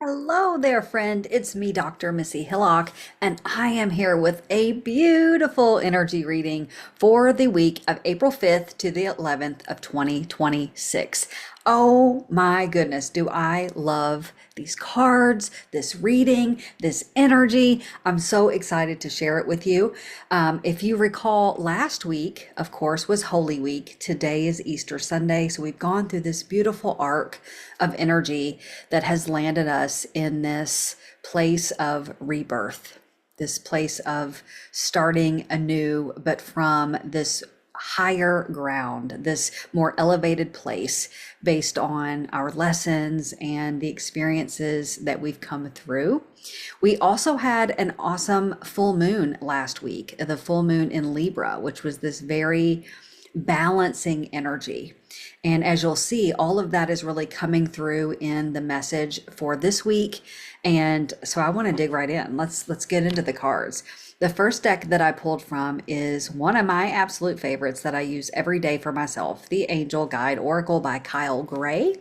Hello there, friend. It's me, Dr. Missy Hillock, and I am here with a beautiful energy reading for the week of April 5th to the 11th of 2026. Oh my goodness, do I love these cards, this reading, this energy. I'm so excited to share it with you. If you recall, last week, of course, was Holy Week. Today is Easter Sunday. So we've gone through this beautiful arc of energy that has landed us in this place of rebirth, this place of starting anew, but from this higher ground, this more elevated place based on our lessons and the experiences that we've come through. We also had an awesome full moon last week, the full moon in Libra, which was this very balancing energy. And as you'll see, all of that is really coming through in the message for this week. And so I want to dig right in. Let's get into the cards. The first deck that I pulled from is one of my absolute favorites that I use every day for myself, the Angel Guide Oracle by Kyle Gray.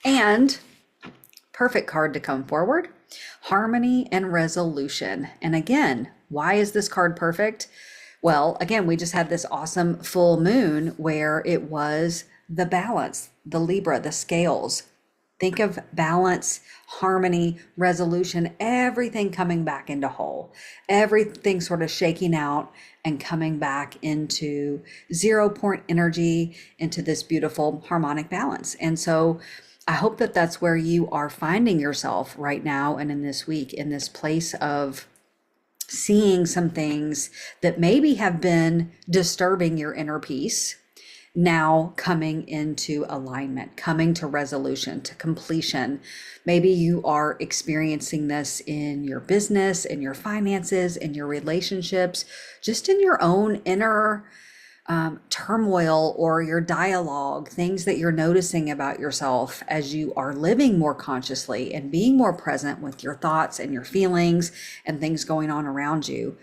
And perfect card to come forward, Harmony and Resolution. And again, why is this card perfect? Well, again, we just had this awesome full moon where it was the balance, the Libra, the scales. Think of balance, harmony, resolution, everything coming back into whole, everything sort of shaking out and coming back into 0 point energy, into this beautiful harmonic balance. And so I hope that that's where you are finding yourself right now and in this week, in this place of seeing some things that maybe have been disturbing your inner peace, now coming into alignment, coming to resolution, to completion. Maybe you are experiencing this in your business, in your finances, in your relationships, just in your own inner turmoil or your dialogue, things that you're noticing about yourself as you are living more consciously and being more present with your thoughts and your feelings and things going on around you.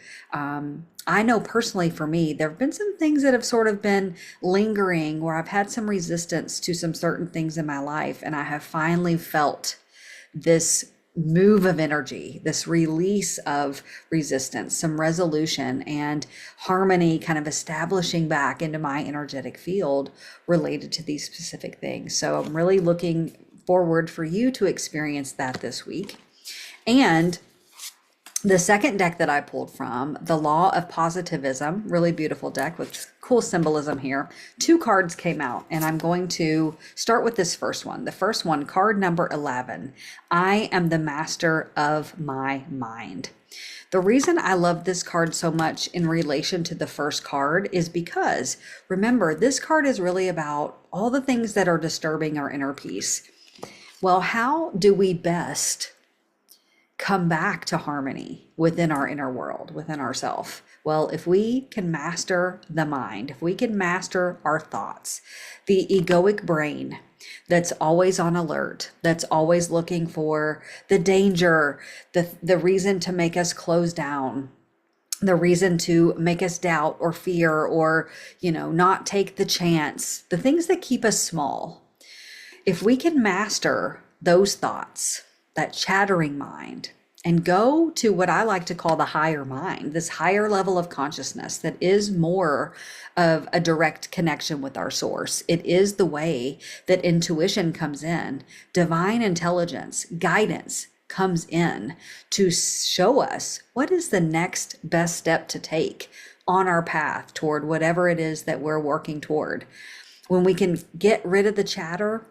I know personally for me, there have been some things that have sort of been lingering where I've had some resistance to some certain things in my life, and I have finally felt this move of energy, this release of resistance, some resolution and harmony kind of establishing back into my energetic field related to these specific things. So I'm really looking forward for you to experience that this week. And the second deck that I pulled from, the Law of Positivism, really beautiful deck with cool symbolism here. Two cards came out, and I'm going to start with this first one. The first one, card number 11, I am the master of my mind. The reason I love this card so much in relation to the first card is because, remember, this card is really about all the things that are disturbing our inner peace. Well, how do we best come back to harmony within our inner world, within ourself? Well, if we can master the mind, if we can master our thoughts, the egoic brain that's always on alert, that's always looking for the danger, the reason to make us close down, the reason to make us doubt or fear or, not take the chance, the things that keep us small. If we can master those thoughts, that chattering mind, and go to what I like to call the higher mind, this higher level of consciousness that is more of a direct connection with our source. It is the way that intuition comes in, divine intelligence, guidance comes in to show us what is the next best step to take on our path toward whatever it is that we're working toward. When we can get rid of the chatter,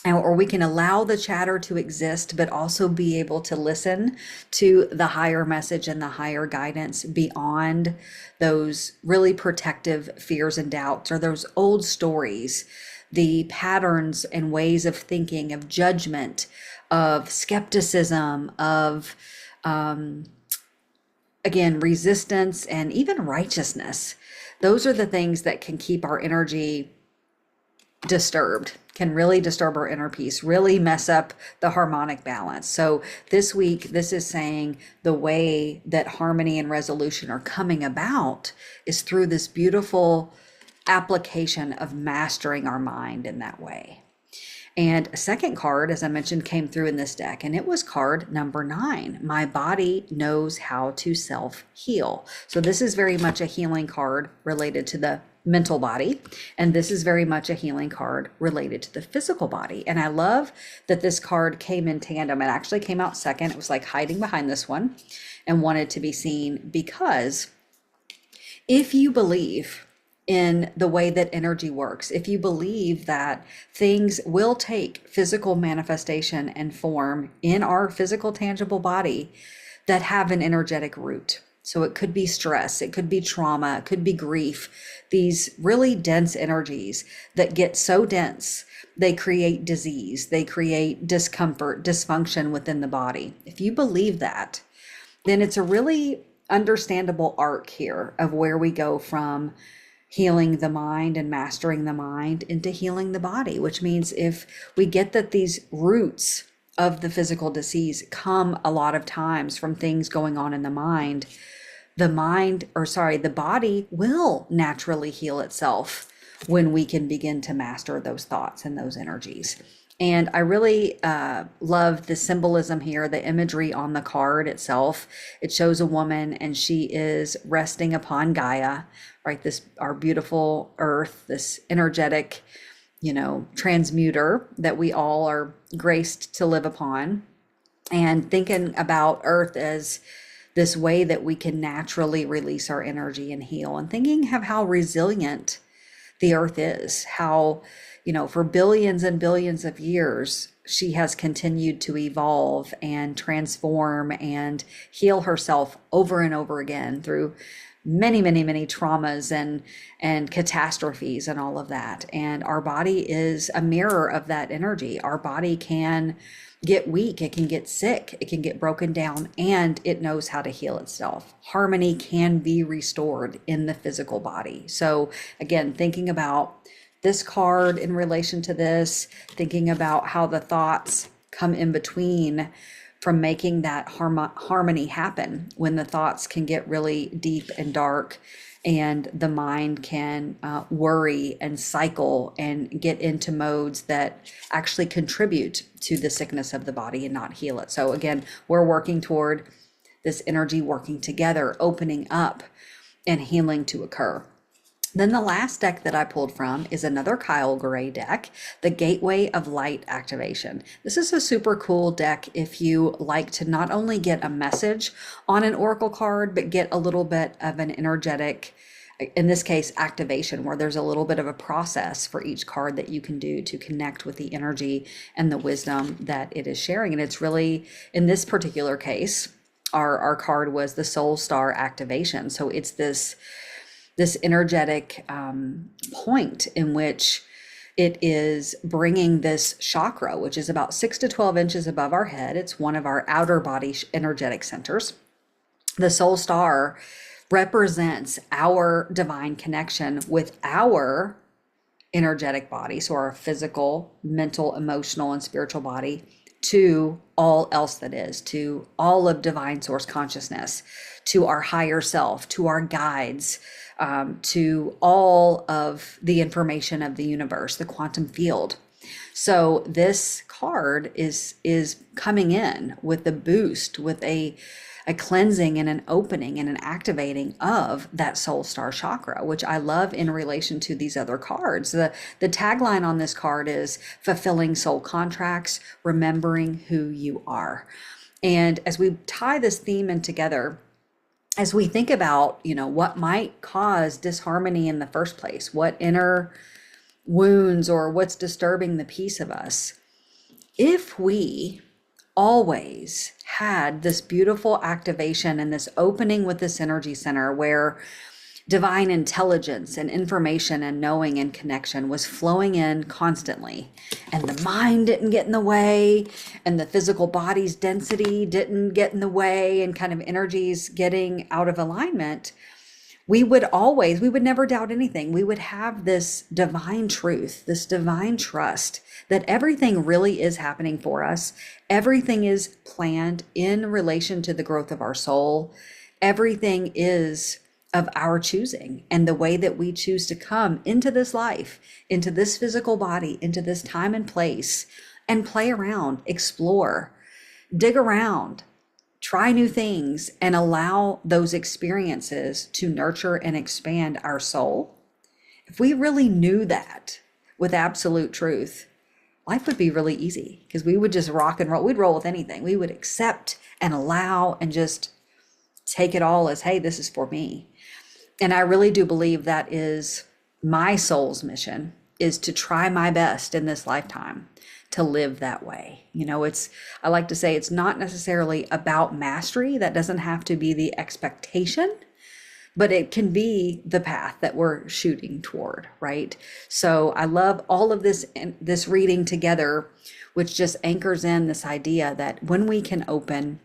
or we can allow the chatter to exist, but also be able to listen to the higher message and the higher guidance beyond those really protective fears and doubts, or those old stories, the patterns and ways of thinking, of judgment, of skepticism, of, again, resistance, and even righteousness. Those are the things that can keep our energy disturbed, can really disturb our inner peace, really mess up the harmonic balance. So this week, this is saying the way that harmony and resolution are coming about is through this beautiful application of mastering our mind in that way. And a second card, as I mentioned, came through in this deck, and it was card number 9. My body knows how to self-heal. So this is very much a healing card related to the mental body, and this is very much a healing card related to the physical body. And I love that this card came in tandem. It actually came out second. It was like hiding behind this one and wanted to be seen, because if you believe in the way that energy works, if you believe that things will take physical manifestation and form in our physical tangible body that have an energetic root. So it could be stress, it could be trauma, it could be grief, these really dense energies that get so dense, they create disease, they create discomfort, dysfunction within the body. If you believe that, then it's a really understandable arc here of where we go from healing the mind and mastering the mind into healing the body, which means if we get that these roots of the physical disease come a lot of times from things going on in the mind, the body will naturally heal itself when we can begin to master those thoughts and those energies. And I really love the symbolism here, the imagery on the card itself. It shows a woman and she is resting upon Gaia, right? Our beautiful earth, this energetic, transmuter that we all are graced to live upon. And thinking about earth as this way that we can naturally release our energy and heal, and thinking of how resilient the earth is, how for billions and billions of years, she has continued to evolve and transform and heal herself over and over again through many, many, many traumas and catastrophes and all of that. And our body is a mirror of that energy. Our body can get weak, it can get sick, it can get broken down, and it knows how to heal itself. Harmony can be restored in the physical body. So again, thinking about this card in relation to this, thinking about how the thoughts come in between from making that harmony happen when the thoughts can get really deep and dark and the mind can worry and cycle and get into modes that actually contribute to the sickness of the body and not heal it. So again, we're working toward this energy working together, opening up and healing to occur. Then the last deck that I pulled from is another Kyle Gray deck, the Gateway of Light Activation. This is a super cool deck if you like to not only get a message on an oracle card, but get a little bit of an energetic, in this case, activation, where there's a little bit of a process for each card that you can do to connect with the energy and the wisdom that it is sharing. And it's really, in this particular case, our card was the Soul Star Activation. So it's this energetic point in which it is bringing this chakra, which is about 6 to 12 inches above our head. It's one of our outer body energetic centers. The soul star represents our divine connection with our energetic body, so our physical, mental, emotional, and spiritual body, to all else that is, to all of divine source consciousness, to our higher self, to our guides, to all of the information of the universe, the quantum field. So this card is coming in with the boost, with a cleansing and an opening and an activating of that soul star chakra, which I love in relation to these other cards. The tagline on this card is fulfilling soul contracts, remembering who you are. And as we tie this theme in together, as we think about, what might cause disharmony in the first place, what inner wounds or what's disturbing the peace of us, if we always had this beautiful activation and this opening with this energy center where divine intelligence and information and knowing and connection was flowing in constantly, and the mind didn't get in the way, and the physical body's density didn't get in the way, and kind of energies getting out of alignment, we would never doubt anything. We would have this divine truth, this divine trust that everything really is happening for us. Everything is planned in relation to the growth of our soul. Everything is of our choosing and the way that we choose to come into this life, into this physical body, into this time and place, and play around, explore, dig around, try new things, and allow those experiences to nurture and expand our soul. If we really knew that with absolute truth, life would be really easy because we would just rock and roll. We'd roll with anything. We would accept and allow and just take it all as, hey, this is for me. And I really do believe that is my soul's mission, is to try my best in this lifetime to live that way. I like to say it's not necessarily about mastery. That doesn't have to be the expectation, but it can be the path that we're shooting toward, right? So I love all of this reading together, which just anchors in this idea that when we can open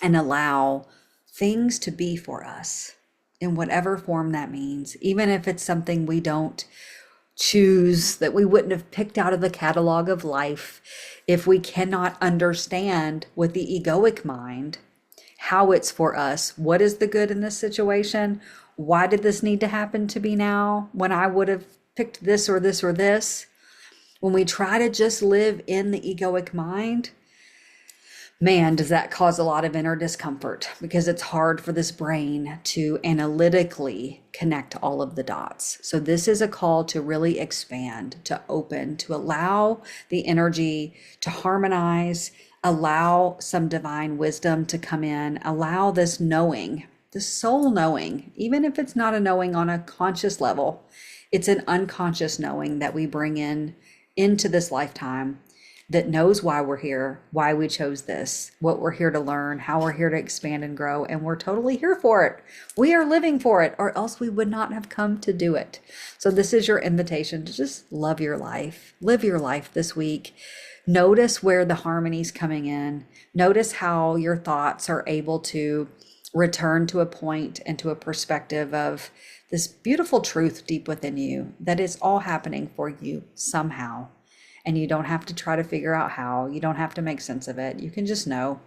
and allow things to be for us in whatever form that means, even if it's something we don't choose, that we wouldn't have picked out of the catalog of life, if we cannot understand with the egoic mind how it's for us, what is the good in this situation? Why did this need to happen to me now when I would have picked this or this or this? When we try to just live in the egoic mind, man, does that cause a lot of inner discomfort, because it's hard for this brain to analytically connect all of the dots. So this is a call to really expand, to open, to allow the energy to harmonize, allow some divine wisdom to come in, allow this knowing, the soul knowing, even if it's not a knowing on a conscious level, it's an unconscious knowing that we bring into this lifetime, that knows why we're here, why we chose this, what we're here to learn, how we're here to expand and grow, and we're totally here for it. We are living for it, or else we would not have come to do it. So this is your invitation to just love your life, live your life this week. Notice where the harmony's coming in. Notice how your thoughts are able to return to a point and to a perspective of this beautiful truth deep within you, that is all happening for you somehow. And you don't have to try to figure out how. You don't have to make sense of it. You can just know.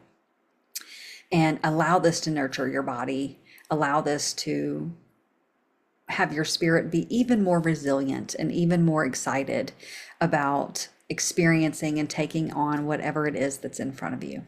And allow this to nurture your body. Allow this to have your spirit be even more resilient and even more excited about experiencing and taking on whatever it is that's in front of you.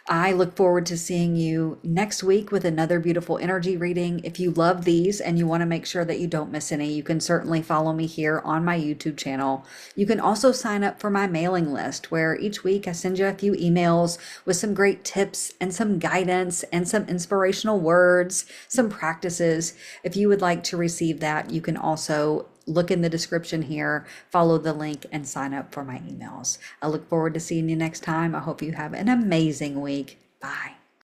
I look forward to seeing you next week with another beautiful energy reading. If you love these and you want to make sure that you don't miss any, you can certainly follow me here on my YouTube channel. You can also sign up for my mailing list, where each week I send you a few emails with some great tips and some guidance and some inspirational words, some practices. If you would like to receive that, you can also look in the description here, follow the link, and sign up for my emails. I look forward to seeing you next time. I hope you have an amazing week. Bye.